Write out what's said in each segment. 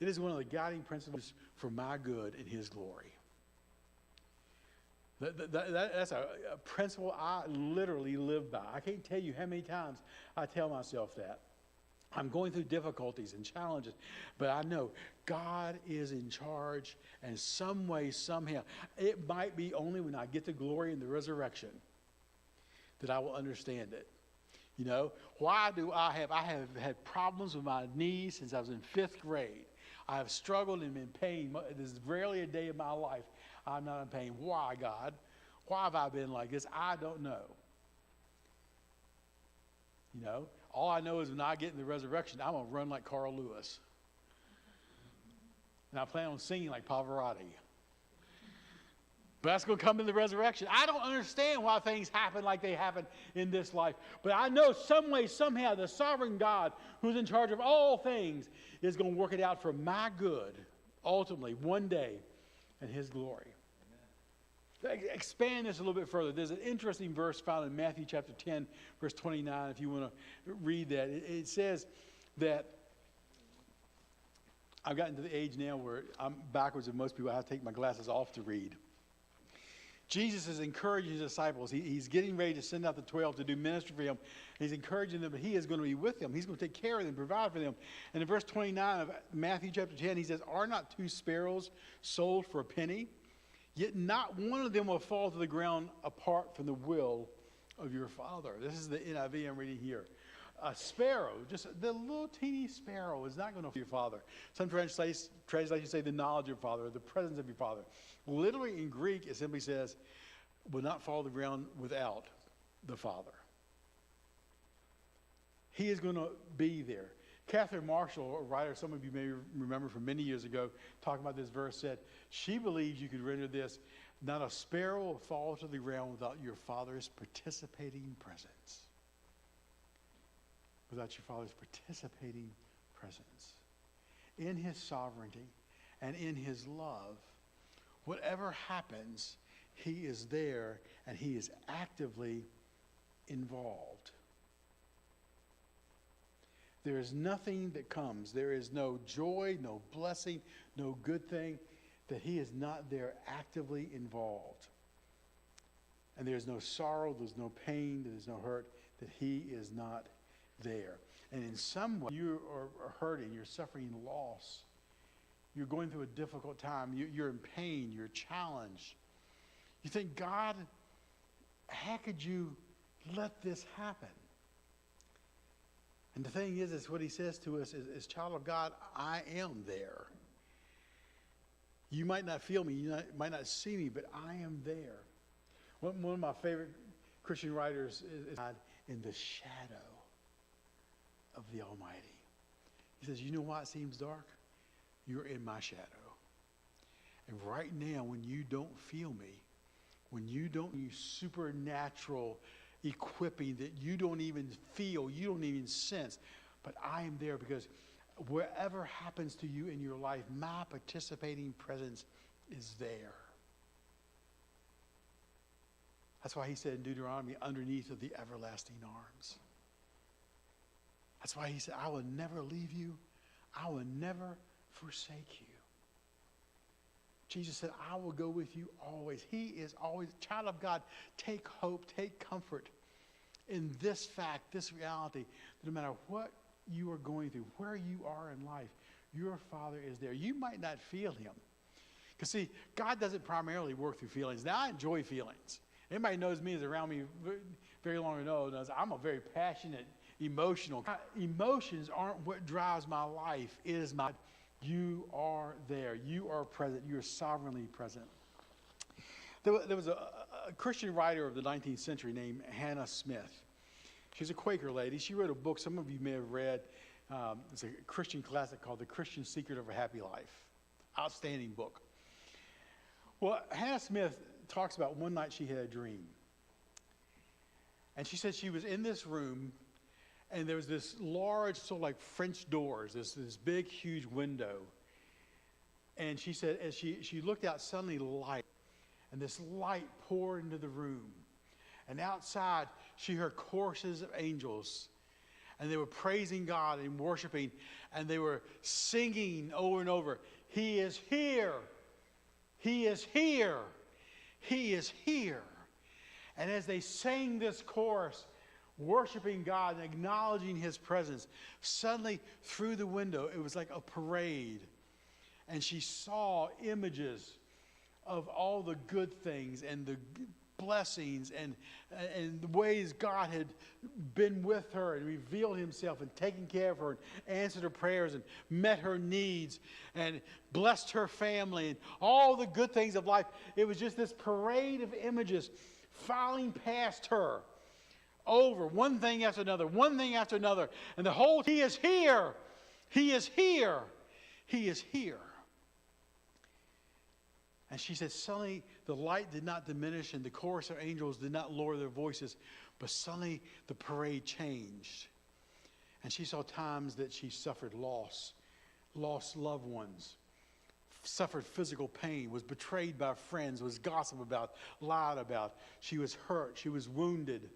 It is one of the guiding principles for my good and his glory. That's a principle I literally live by. I can't tell you how many times I tell myself that. I'm going through difficulties and challenges, but I know God is in charge, and some way, somehow, it might be only when I get the glory and the resurrection that I will understand it. You know, why do I have had problems with my knees since I was in 5th grade. I have struggled and been in pain. There's rarely a day of my life I'm not in pain. Why, God? Why have I been like this? I don't know. You know, all I know is when I get in the resurrection, I'm going to run like Carl Lewis. And I plan on singing like Pavarotti. But that's going to come in the resurrection. I don't understand why things happen like they happen in this life. But I know some way, somehow, the sovereign God who's in charge of all things is going to work it out for my good, ultimately, one day, in his glory. Expand this a little bit further. There's an interesting verse found in Matthew chapter 10, verse 29, if you want to read that. It says that I've gotten to the age now where I'm backwards than most people. I have to take my glasses off to read. Jesus is encouraging his disciples. He's getting ready to send out the 12 to do ministry for him. He's encouraging them, but he is going to be with them. He's going to take care of them, provide for them. And in verse 29 of Matthew chapter 10, he says, "Are not 2 sparrows sold for a penny? Yet not one of them will fall to the ground apart from the will of your Father." This is the NIV I'm reading here. A sparrow, just the little teeny sparrow, is not going to your Father. Some translations say the knowledge of your Father, or the presence of your Father. Literally in Greek, it simply says, will not fall to the ground without the Father. He is going to be there. Catherine Marshall, a writer some of you may remember from many years ago, talking about this verse, said she believes you could render this, not a sparrow will fall to the ground without your Father's participating presence. Without your Father's participating presence. In his sovereignty and in his love, whatever happens, he is there and he is actively involved. There is nothing that comes. There is no joy, no blessing, no good thing that he is not there actively involved. And there's no sorrow, there's no pain, there's no hurt that he is not there. And in some way, you are hurting, you're suffering loss. You're going through a difficult time. You're in pain, you're challenged. You think, God, how could you let this happen? And the thing is what he says to us is, child of God, I am there. You might not feel me, you might not see me, but I am there. One of my favorite Christian writers is God in the shadow of the Almighty. He says, you know why it seems dark? You're in my shadow. And right now, when you don't feel me, when you don't use supernatural equipping that you don't even feel, you don't even sense, but I am there because wherever happens to you in your life, my participating presence is there. That's why he said in Deuteronomy, underneath of the everlasting arms. That's why he said, I will never leave you. I will never forsake you. Jesus said, I will go with you always. He is always, child of God, take hope, take comfort in this fact, this reality, that no matter what you are going through, where you are in life, your Father is there. You might not feel him. Because see, God doesn't primarily work through feelings. Now, I enjoy feelings. Anybody knows me, is around me very long ago, knows I'm a very passionate, emotional. Emotions aren't what drives my life. It is my, you are there. You are present. You are sovereignly present. There was a Christian writer of the 19th century named Hannah Smith. She's a Quaker lady. She wrote a book some of you may have read. It's a Christian classic called The Christian Secret of a Happy Life. Outstanding book. Well, Hannah Smith talks about one night she had a dream. And she said she was in this room and there was this large, sort of like French doors, this big, huge window. And she said as she looked out, suddenly light. And this light poured into the room. And outside, she heard choruses of angels. And they were praising God and worshiping. And they were singing over and over, He is here. He is here. He is here. And as they sang this chorus, worshiping God and acknowledging His presence, suddenly through the window, it was like a parade. And she saw images of all the good things and the blessings and the ways God had been with her and revealed Himself and taken care of her and answered her prayers and met her needs and blessed her family and all the good things of life. It was just this parade of images filing past her over one thing after another, one thing after another. And the whole, He is here. He is here. He is here. And she said, suddenly the light did not diminish and the chorus of angels did not lower their voices, but suddenly the parade changed. And she saw times that she suffered loss, lost loved ones, suffered physical pain, was betrayed by friends, was gossiped about, lied about. She was hurt. She was wounded.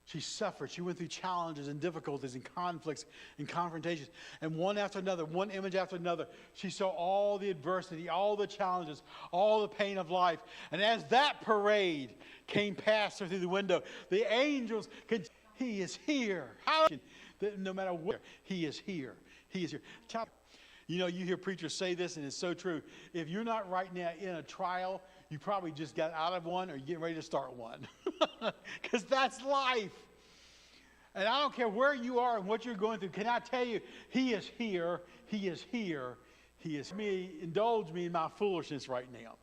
She suffered. She went through challenges and difficulties and conflicts and confrontations. And one after another, one image after another, she saw all the adversity, all the challenges, all the pain of life. And as that parade came past her through the window, the angels could, He is here. No matter where, He is here. He is here. You know, you hear preachers say this, and it's so true. If you're not right now in a trial, you probably just got out of one or you're getting ready to start one. Because that's life. And I don't care where you are and what you're going through. Can I tell you, He is here. He is here. He is me. Indulge me in my foolishness right now.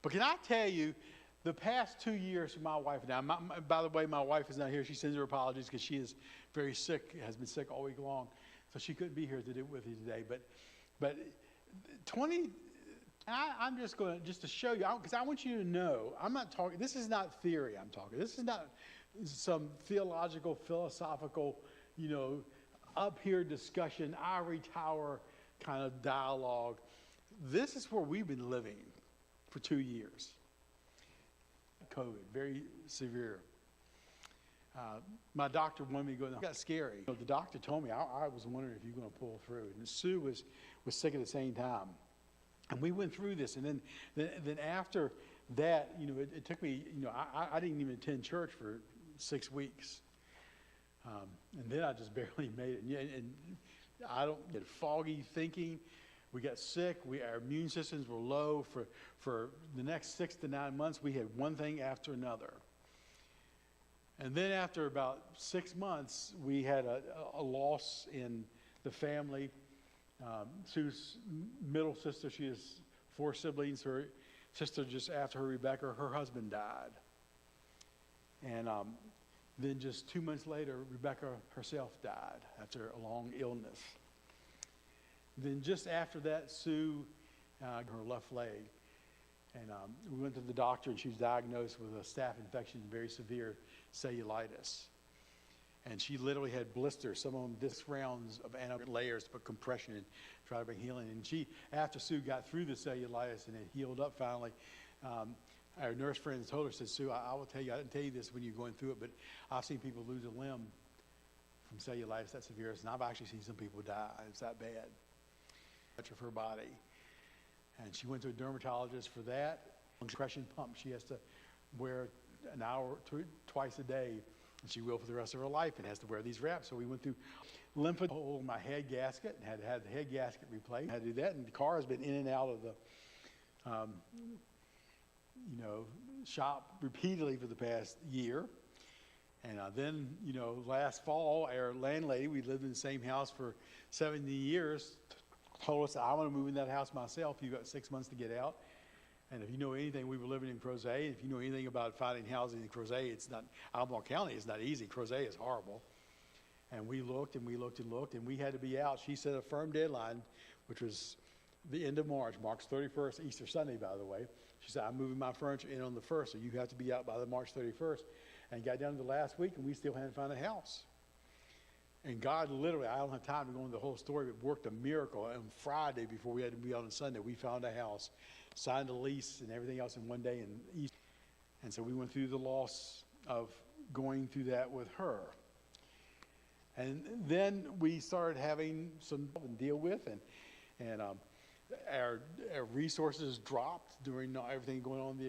But can I tell you, the past 2 years for my wife and I, by the way, my wife is not here. She sends her apologies because she is very sick, has been sick all week long. So she couldn't be here to do with you today. But I'm just going to show you, because I want you to know, I'm not talking, this is not theory I'm talking. This is not some theological, philosophical, up here discussion, ivory tower kind of dialogue. This is where we've been living for 2 years. COVID, very severe. My doctor wanted me to go, it got scary. The doctor told me, I was wondering if you were going to pull through. And Sue was sick at the same time. And we went through this. And then after that, it took me, I didn't even attend church for 6 weeks. And then I just barely made it. And I don't get foggy thinking. We got sick. Our immune systems were low. For the next 6 to 9 months, we had one thing after another. And then after about 6 months, we had a loss in the family. Sue's middle sister, she has 4 siblings. Her sister just after her, Rebecca, her husband died. And then just 2 months later, Rebecca herself died after a long illness. Then just after that, Sue, her left leg. And we went to the doctor, and she was diagnosed with a staph infection, very severe cellulitis. And she literally had blisters, some of them disc rounds of layers to put compression in, try to bring healing. And she, after Sue got through the cellulitis and it healed up finally, our nurse friends told her, said, Sue, I will tell you, I didn't tell you this when you're going through it, but I've seen people lose a limb from cellulitis that severe, and I've actually seen some people die. It's that bad. Much of her body. And she went to a dermatologist for that. Compression pump she has to wear an hour, twice a day, and she will for the rest of her life, and has to wear these wraps. So we went through hole in my head gasket and had to have the head gasket replaced. I had to do that, and the car has been in and out of the shop repeatedly for the past year. And then, last fall, our landlady, we lived in the same house for 70 years, told us, I want to move in that house myself. You've got 6 months to get out. And if you know anything, we were living in Crozet. If you know anything about finding housing in Crozet, it's not, Albemarle County is not easy. Crozet is horrible. And we looked and we looked and looked, and we had to be out. She set a firm deadline, which was the end of March, March 31st, Easter Sunday, by the way. She said, I'm moving my furniture in on the 1st, so you have to be out by the March 31st. And got down to the last week, and we still hadn't found a house. And God literally, I don't have time to go into the whole story, but worked a miracle. On Friday, before we had to be out on Sunday, we found a house, signed a lease and everything else in one day. And so we went through the loss of going through that with her. And then we started having some to deal with, and our resources dropped during everything going on in the